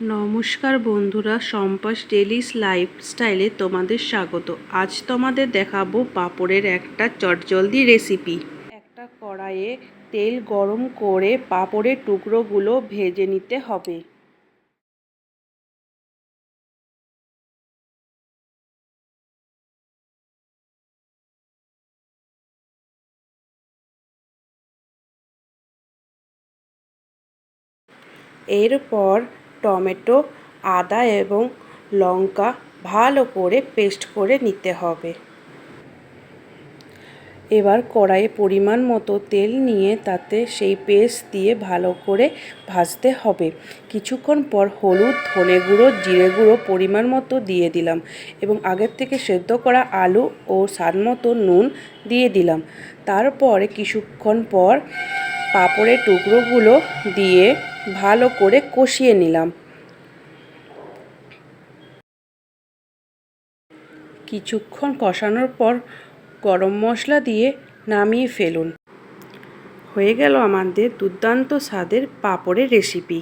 নমস্কার বন্ধুরা, সম্পাস ডেলিস লাইফস্টাইলে তোমাদের স্বাগত। আজ তোমাদের দেখাবো পাঁপড়ের একটা চটজলদি রেসিপি। একটা কড়াইয়ে তেল গরম করে পাঁপড়ের টুকরোগুলো ভেজে নিতে হবে। এরপর টমেটো, আদা এবং লঙ্কা ভালো করে পেস্ট করে নিতে হবে। এবার কড়াইয়ে পরিমাণ মতো তেল নিয়ে তাতে সেই পেস্ট দিয়ে ভালো করে ভাজতে হবে। কিছুক্ষণ পর হলুদ, ধনে গুঁড়ো, জিরে গুঁড়ো পরিমাণ মতো দিয়ে দিলাম এবং আগের থেকে সেদ্ধ করা আলু ও স্বাদ মতো নুন দিয়ে দিলাম। তারপরে কিছুক্ষণ পর পাঁপড়ের টুকরোগুলো দিয়ে ভালো করে কষিয়ে নিলাম। কিছুক্ষণ কষানোর পর গরম মশলা দিয়ে নামিয়ে ফেলুন। হয়ে গেল আমাদের দুর্দান্ত স্বাদের পাঁপড়ের রেসিপি।